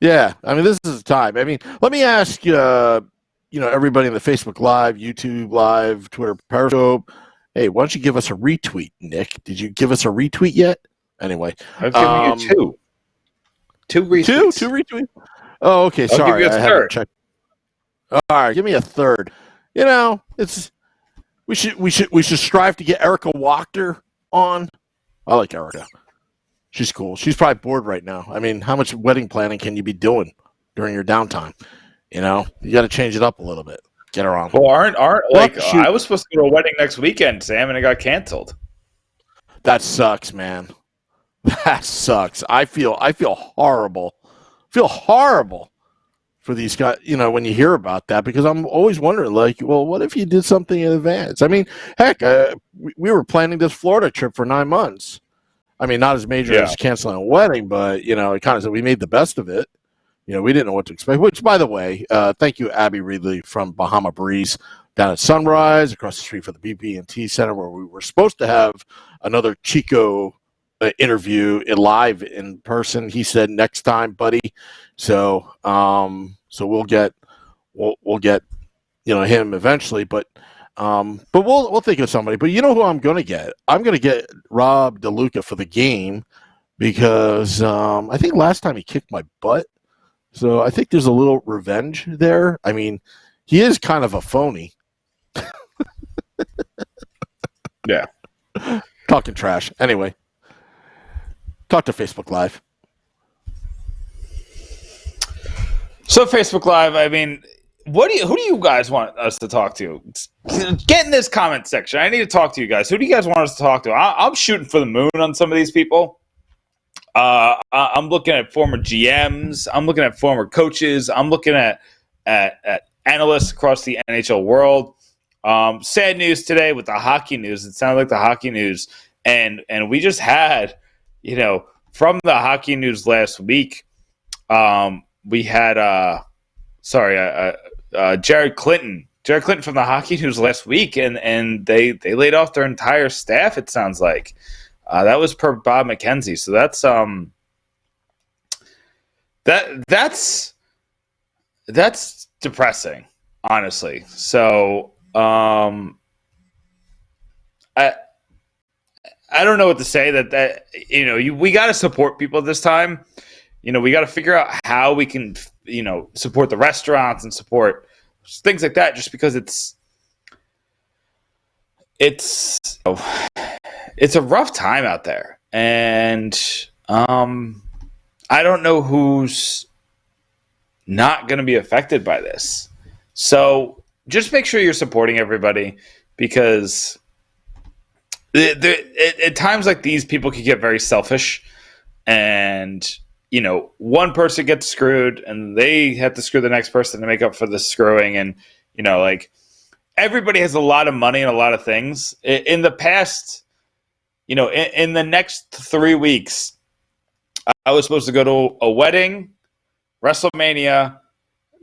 Yeah, I mean, this is the time. I mean, let me ask everybody in the Facebook Live, YouTube Live, Twitter Periscope. Hey, why don't you give us a retweet, Nick? Did you give us a retweet yet? Anyway, I've given you two. Two retweets. Two retweets. Oh, okay. Sorry, I haven't checked. All right, give me a third. We should strive to get Erica Wachter on. I like Erica. She's cool. She's probably bored right now. I mean, how much wedding planning can you be doing during your downtime? You got to change it up a little bit. Get her on. Well, aren't I was supposed to go to a wedding next weekend, Sam, and it got canceled. That sucks, man. That sucks. I feel horrible. For these guys, when you hear about that, because I'm always wondering, like, well, what if you did something in advance? I mean, heck, we were planning this Florida trip for 9 months. I mean, not as major as canceling a wedding, but it kind of we made the best of it. We didn't know what to expect. Which, by the way, thank you, Abby Ridley from Bahama Breeze down at Sunrise, across the street from the BB&T Center, where we were supposed to have another Chico interview live in person. He said next time, buddy. So we'll get him eventually, but we'll think of somebody. But you know who I'm gonna get? I'm gonna get Rob DeLuca for the game because I think last time he kicked my butt. So I think there's a little revenge there. I mean, he is kind of a phony. Yeah. Talking trash. Anyway. Talk to Facebook Live. So Facebook Live, I mean, who do you guys want us to talk to? Get in this comment section. I need to talk to you guys. Who do you guys want us to talk to? I'm shooting for the moon on some of these people. I'm looking at former GMs. I'm looking at former coaches. I'm looking at analysts across the NHL world. Sad news today with the hockey news. It sounded like the hockey news. And we just had, from the hockey news last week, we had Jared Clinton from the hockey news last week, and they laid off their entire staff, it sounds like. That was per Bob McKenzie. So that's depressing, honestly. So I don't know what to say. We got to support people this time. We got to figure out how we can, support the restaurants and support things like that. Just because it's a rough time out there, and I don't know who's not going to be affected by this. So just make sure you're supporting everybody, because at times like these, people can get very selfish, and one person gets screwed and they have to screw the next person to make up for the screwing. And everybody has a lot of money and a lot of things. In the past, in the next 3 weeks, I was supposed to go to a wedding, WrestleMania,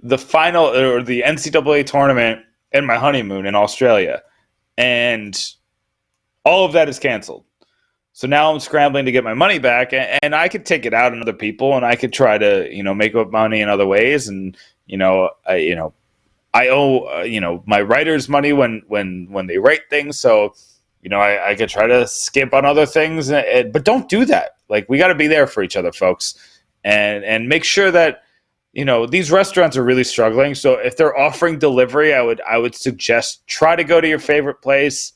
the final or the NCAA tournament, and my honeymoon in Australia. And all of that is canceled. So now I'm scrambling to get my money back, and I could take it out on other people, and I could try to, make up money in other ways. And, I owe, my writers money when they write things. So, I could try to skimp on other things, but don't do that. Like, we got to be there for each other, folks, and make sure that, these restaurants are really struggling. So if they're offering delivery, I would suggest try to go to your favorite place.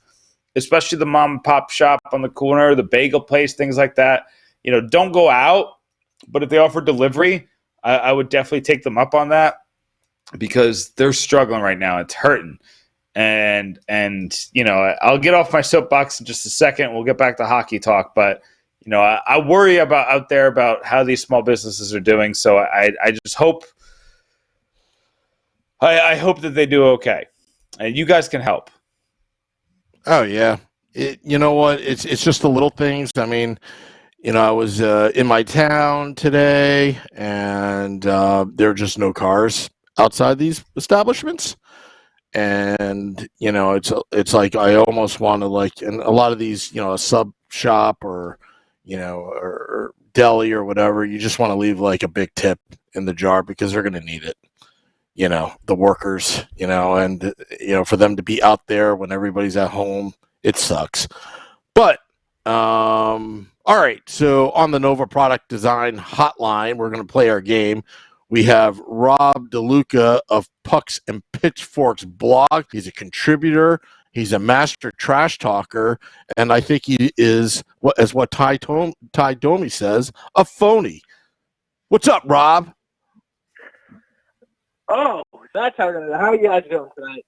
especially the mom and pop shop on the corner, the bagel place, things like that. Don't go out, but if they offer delivery, I would definitely take them up on that because they're struggling right now. It's hurting. And I'll get off my soapbox in just a second. We'll get back to hockey talk, but I worry about how these small businesses are doing. So I just hope I hope that they do okay, and you guys can help. Oh yeah, you know what? It's just the little things. I mean, I was in my town today, and there are just no cars outside these establishments. And it's like I almost want to, like, in a lot of these, a sub shop or or deli or whatever, you just want to leave like a big tip in the jar because they're going to need it, the workers, and for them to be out there when everybody's at home, it sucks. But all right, so on the Nova Product Design Hotline, we're going to play our game. We have Rob DeLuca of Pucks and Pitchforks blog. He's a contributor. He's a master trash talker. And I think he is, as what Ty Domi says, a phony. What's up, Rob? Oh, that's how are you guys doing tonight?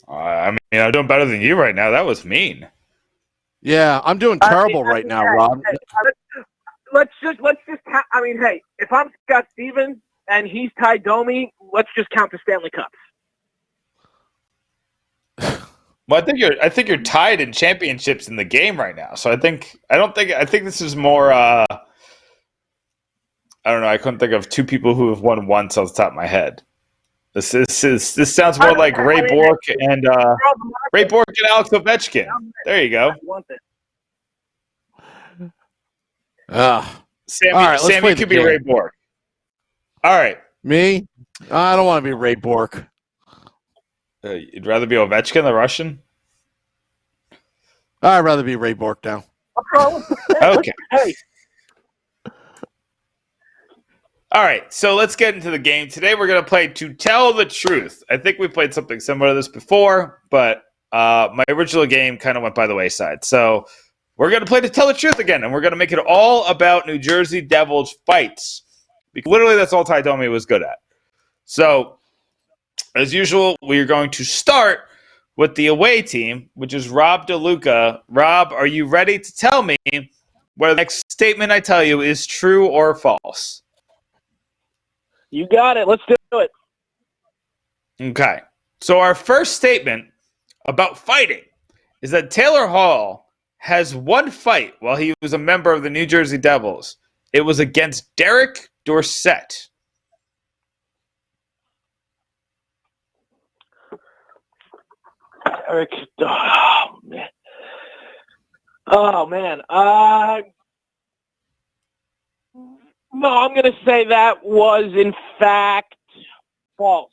I'm doing better than you right now. That was mean. Yeah, I'm doing terrible right now, Rob. Let's just. Hey, if I'm Scott Stevens and he's Ty Domi, let's just count the Stanley Cups. Well, I think you're tied in championships in the game right now. So I think this is more. I don't know. I couldn't think of two people who have won once off the top of my head. This sounds more like Ray Bourque and Alex Ovechkin. There you go. Sammy could be Ray Bourque. All right. Me? I don't want to be Ray Bourque. You'd rather be Ovechkin, the Russian? I'd rather be Ray Bourque now. Okay. Hey. All right, so let's get into the game. Today we're going to play To Tell the Truth. I think we played something similar to this before, but my original game kind of went by the wayside. So we're going to play To Tell the Truth again, and we're going to make it all about New Jersey Devils fights. Because literally, that's all Ty Domi was good at. So, as usual, we are going to start with the away team, which is Rob DeLuca. Rob, are you ready to tell me whether the next statement I tell you is true or false? You got it. Let's do it. Okay. So our first statement about fighting is that Taylor Hall has one fight while he was a member of the New Jersey Devils. It was against Derek Dorsett. Derek, oh man. No, I'm going to say that was, in fact, false.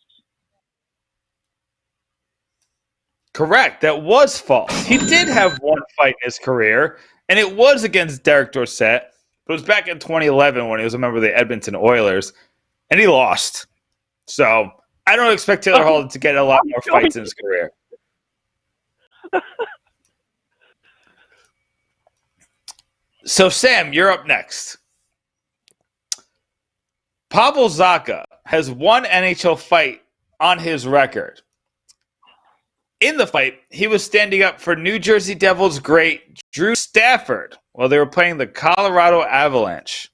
Correct. That was false. He did have one fight in his career, and it was against Derek Dorsett. But it was back in 2011 when he was a member of the Edmonton Oilers, and he lost. So I don't expect Taylor Hall to get a lot more fights in his career. So, Sam, you're up next. Pavel Zacha has one NHL fight on his record. In the fight, he was standing up for New Jersey Devils great Drew Stafford while they were playing the Colorado Avalanche.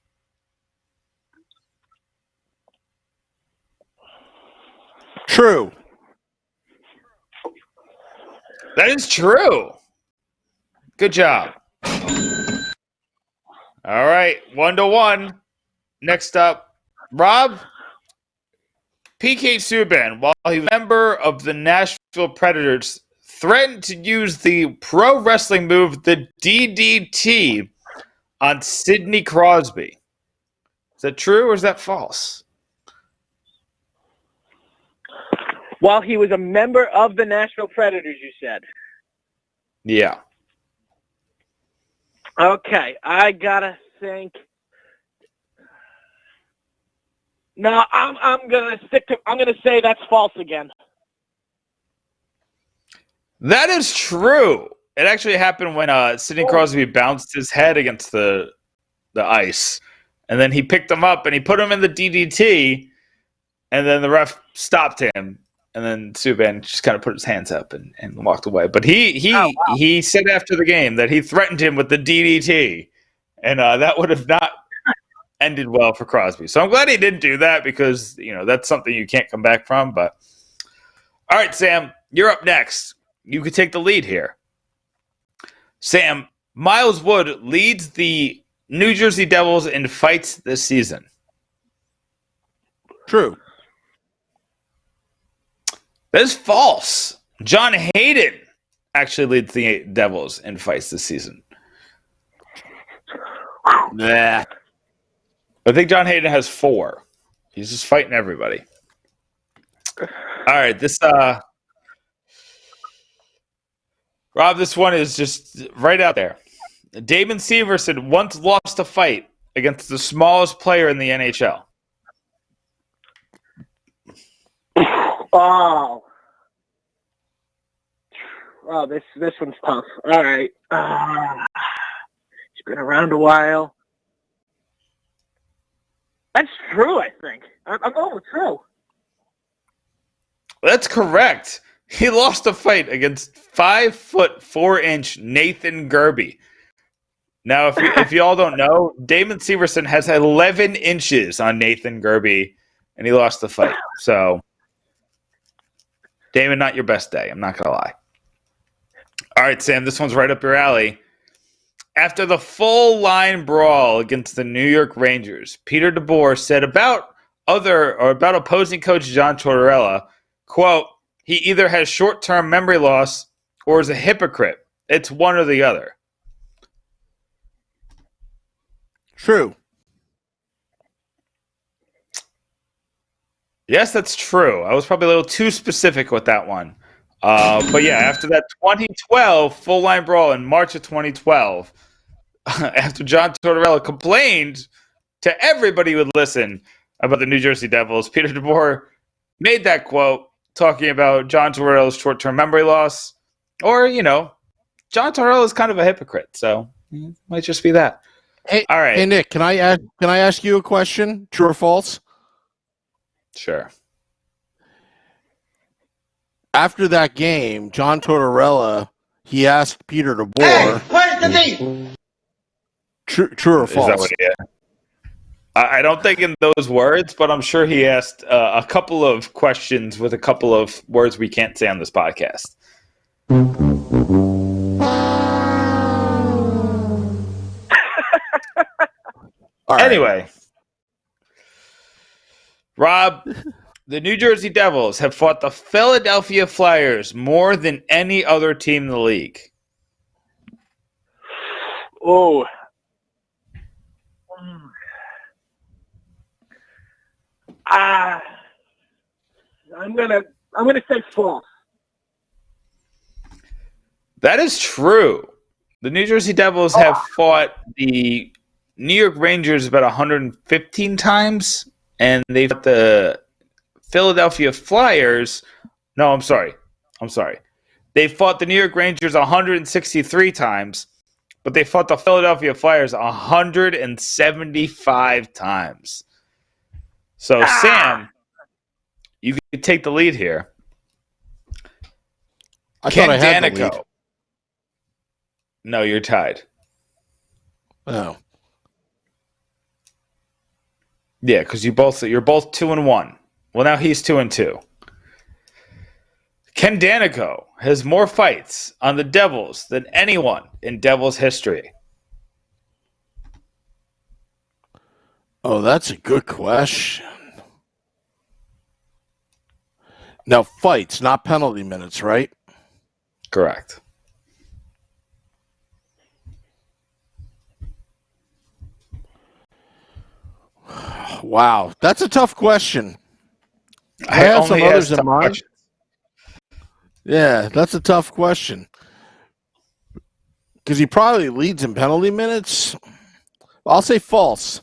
True. That is true. Good job. All right, 1-1. Next up, Rob, PK Subban, while he was a member of the Nashville Predators, threatened to use the pro wrestling move, the DDT, on Sidney Crosby. Is that true or is that false? While he was a member of the Nashville Predators, you said? Yeah. Okay, I gotta think. No, I'm gonna say that's false again. That is true. It actually happened when Sidney Crosby bounced his head against the ice, and then he picked him up and he put him in the DDT, and then the ref stopped him, and then Subban just kind of put his hands up and walked away. But he said after the game that he threatened him with the DDT, and that would have not ended well for Crosby. So I'm glad he didn't do that because that's something you can't come back from. But all right, Sam, you're up next. You could take the lead here. Sam, Miles Wood leads the New Jersey Devils in fights this season. True. That is false. John Hayden actually leads the Devils in fights this season. Nah. I think John Hayden has 4. He's just fighting everybody. All right, Rob, this one is just right out there. Damon Severson once lost a fight against the smallest player in the NHL. Oh, this one's tough. All right, he's been around a while. That's true. I think I'm going with true. That's correct. He lost a fight against 5'4" Nathan Gerbe. Now, if you all don't know, Damon Severson has 11 inches on Nathan Gerbe, and he lost the fight. So, Damon, not your best day. I'm not going to lie. All right, Sam, this one's right up your alley. After the full line brawl against the New York Rangers, Peter DeBoer said about opposing coach John Tortorella, quote, he either has short-term memory loss or is a hypocrite. It's one or the other. True. Yes, that's true. I was probably a little too specific with that one. But yeah, after that 2012 full line brawl in March of 2012, after John Tortorella complained to everybody who would listen about the New Jersey Devils, Peter DeBoer made that quote talking about John Tortorella's short-term memory loss. Or, John Tortorella is kind of a hypocrite, so it might just be that. Hey, all right. Hey, Nick, can I ask you a question? True or false? Sure. After that game, John Tortorella, he asked Peter DeBoer. Hey, where's the beef? True or false? Is that what he asked? I don't think in those words, but I'm sure he asked a couple of questions with a couple of words we can't say on this podcast. Anyway, Rob, the New Jersey Devils have fought the Philadelphia Flyers more than any other team in the league. Oh. I'm gonna say false. That is true. The New Jersey Devils have fought the New York Rangers about 115 times, and they've fought the Philadelphia Flyers. No, I'm sorry. They fought the New York Rangers 163 times, but they fought the Philadelphia Flyers 175 times. So, Sam, you could take the lead here. Ken Danico. No, you're tied. Oh. Yeah, because you're both 2-1. Well, now he's 2-2. Ken Danico has more fights on the Devils than anyone in Devils history. Oh, that's a good question. Now, fights, not penalty minutes, right? Correct. Wow, that's a tough question. I have only some others asked in tough mind. questions. Yeah, that's a tough question. Because he probably leads in penalty minutes. I'll say false.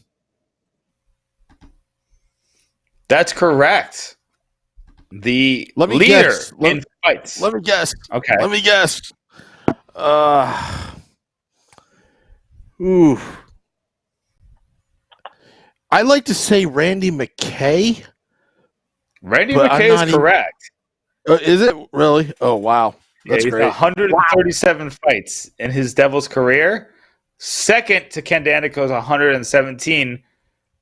That's correct. The Let me leader guess. in fights. Let me guess. Okay. Let me guess. Ooh. I like to say Randy McKay. Randy But I'm McKay is not even- correct. Is it really? Oh, wow. Yeah, That's he's great. 137 fights in his Devils career. Second to Ken Danico's 117.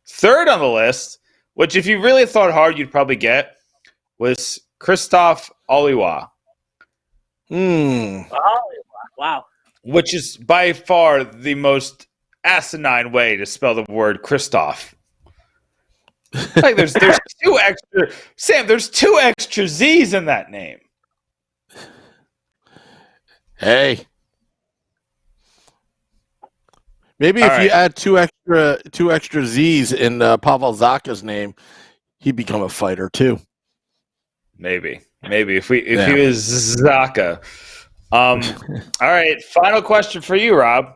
Third on the list, which if you really thought hard, you'd probably get, was Christoph Oliwa, Hmm. Wow. which is by far the most asinine way to spell the word Christoph. Like there's two extra Sam, there's two extra Z's in that name. Hey. Maybe All if you right. add two extra Z's in Pavel Zacha's name, he'd become a fighter too. Maybe if he Yeah. was Zaka. All right, final question for you, Rob.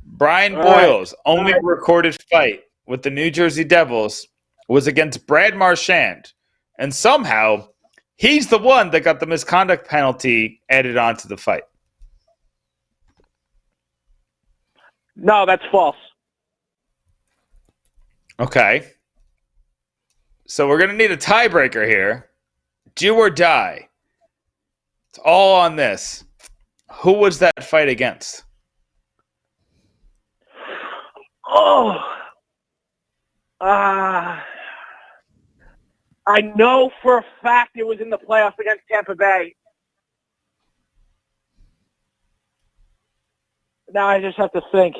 Brian All right. Boyle's only recorded fight with the New Jersey Devils was against Brad Marchand, and somehow he's the one that got the misconduct penalty added on to the fight. No, that's false. Okay. So we're going to need a tiebreaker here. Do or die. It's all on this. Who was that fight against? Oh. I know for a fact it was in the playoffs against Tampa Bay. Now I just have to think.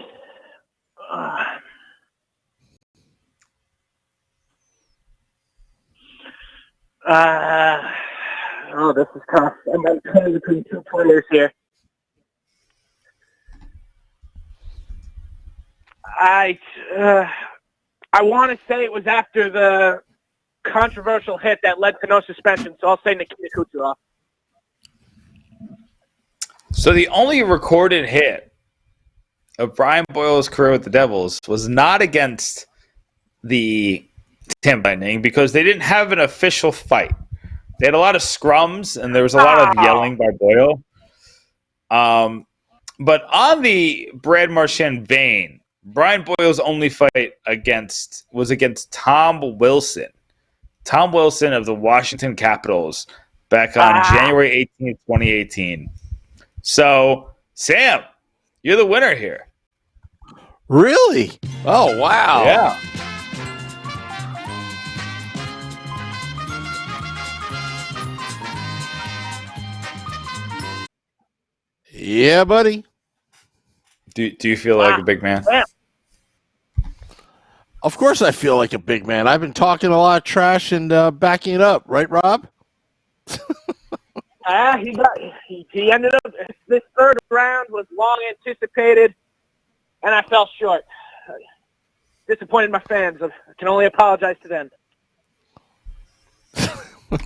This is tough. I'm kind of between two players here. I want to say it was after the controversial hit that led to no suspension, so I'll say Nikita Kucherov. So the only recorded hit of Brian Boyle's career with the Devils was not against the Tampa Lightning because they didn't have an official fight. They had a lot of scrums and there was a lot of yelling by Boyle. But on the Brad Marchand vein, Brian Boyle's only fight was against Tom Wilson. Tom Wilson of the Washington Capitals back on January 18th, 2018. So, Sam, you're the winner here. Really? Oh, wow. Yeah. Yeah, buddy. Do you feel like a big man? Yeah. Of course I feel like a big man. I've been talking a lot of trash and backing it up. Right, Rob? He ended up, this third round was long anticipated, and I fell short. Disappointed my fans. I can only apologize to them.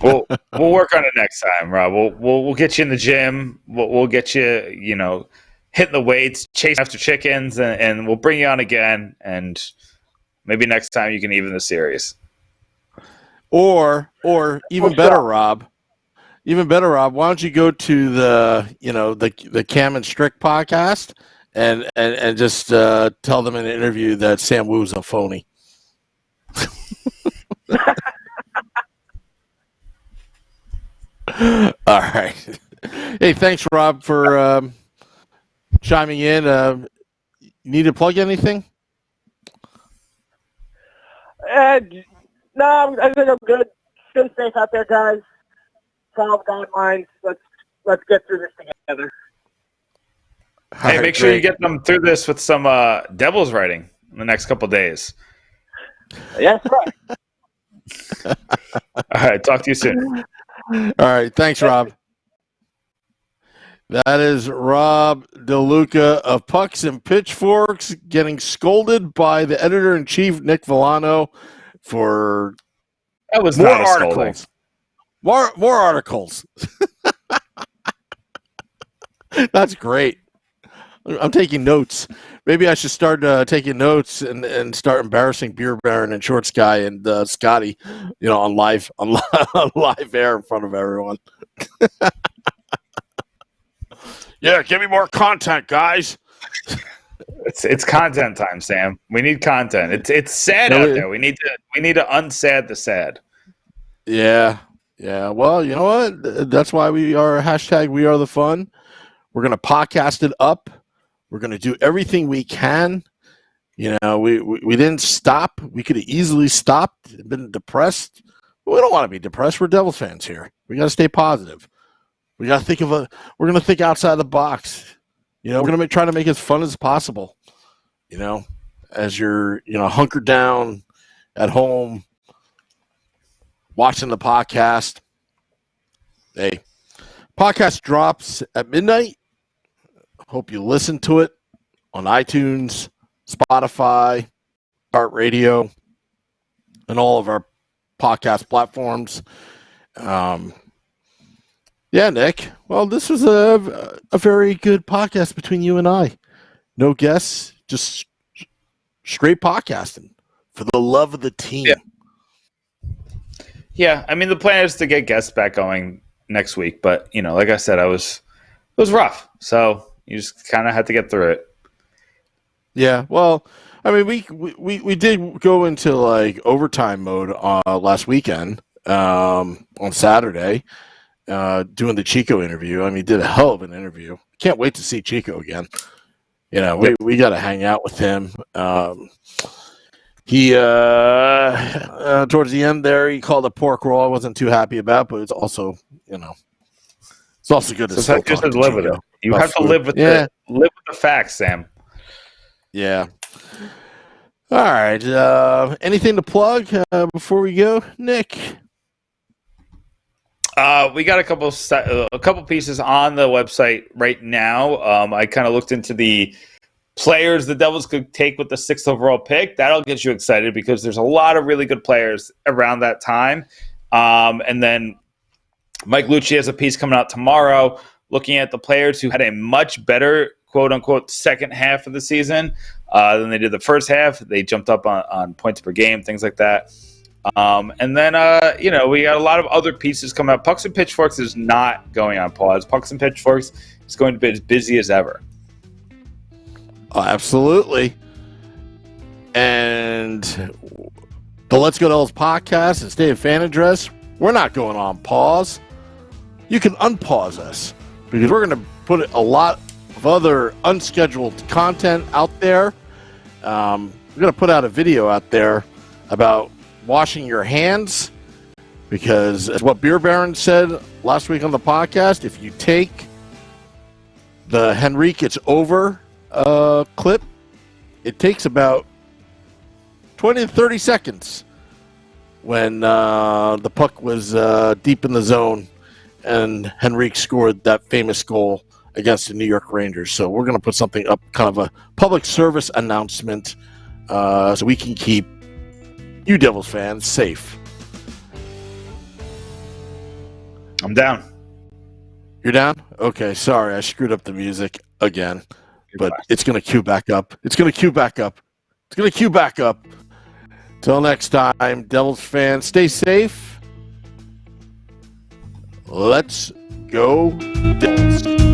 We'll work on it next time, Rob. We'll get you in the gym. We'll get you, hitting the weights, chasing after chickens, and we'll bring you on again. And maybe next time you can even the series. Or even better, Rob. Even better, Rob. Why don't you go to the Cam and Strick podcast and just tell them in an interview that Sam Woo's a phony. All right. Hey, thanks, Rob, for chiming in. Need to plug anything? No, I think I'm good. Stay safe out there, guys. Follow guidelines. Let's get through this together. Hey, make sure you get them through this with some Devils writing in the next couple days. Yes, sir. All right, talk to you soon. All right, thanks, Rob. That is Rob DeLuca of Pucks and Pitchforks getting scolded by the editor-in-chief, Nick Villano, for that was more not a articles. More articles. That's great. I'm taking notes. Maybe I should start taking notes and start embarrassing Beer Baron and Shorts Guy and Scotty, on live on live air in front of everyone. Yeah, give me more content, guys. It's content time, Sam. We need content. It's sad out there. We need to unsad the sad. Yeah. Well, you know what? That's why we are hashtag We Are the Fun. We're gonna podcast it up. We're gonna do everything we can. We didn't stop. We could have easily stopped and been depressed. But we don't want to be depressed. We're Devils fans here. We got to stay positive. We got to think we're going to think outside the box. We're going to try to make it as fun as possible. As you're, hunkered down at home, watching the podcast. Hey, podcast drops at midnight. Hope you listen to it on iTunes, Spotify, iHeartRadio, and all of our podcast platforms. Yeah, Nick. Well, this was a very good podcast between you and I. No guests, just straight podcasting for the love of the team. Yeah. I mean, the plan is to get guests back going next week, but like I said, it was rough. So you just kind of had to get through it. Yeah. Well, I mean, we did go into like overtime mode last weekend on Saturday. Doing the Chico interview. I mean, did a hell of an interview. Can't wait to see Chico again. We got to hang out with him. He towards the end there, he called a pork roll. I wasn't too happy about, but it's also, it's also good to just live with it. You have to live with the facts, Sam. Yeah. All right. Anything to plug before we go, Nick? We got a couple pieces on the website right now. I kind of looked into the players the Devils could take with the 6th overall pick. That'll get you excited because there's a lot of really good players around that time. And then Mike Lucci has a piece coming out tomorrow looking at the players who had a much better quote-unquote second half of the season than they did the first half. They jumped up on points per game, things like that. And then, we got a lot of other pieces coming up. Pucks and Pitchforks is not going on pause. Pucks and Pitchforks is going to be as busy as ever. Oh, absolutely. And the Let's Go Devils podcast and State of Fan Address, we're not going on pause. You can unpause us because we're going to put a lot of other unscheduled content out there. We're going to put out a video out there about washing your hands, because as what Beer Baron said last week on the podcast, if you take the Henrique It's Over clip, it takes about 20 to 30 seconds when the puck was deep in the zone and Henrique scored that famous goal against the New York Rangers. So we're going to put something up, kind of a public service announcement, so we can keep you Devils fans safe. I'm down. You're down? Okay, sorry. I screwed up the music again. But it's going to queue back up. Till next time, Devils fans, stay safe. Let's go Devils.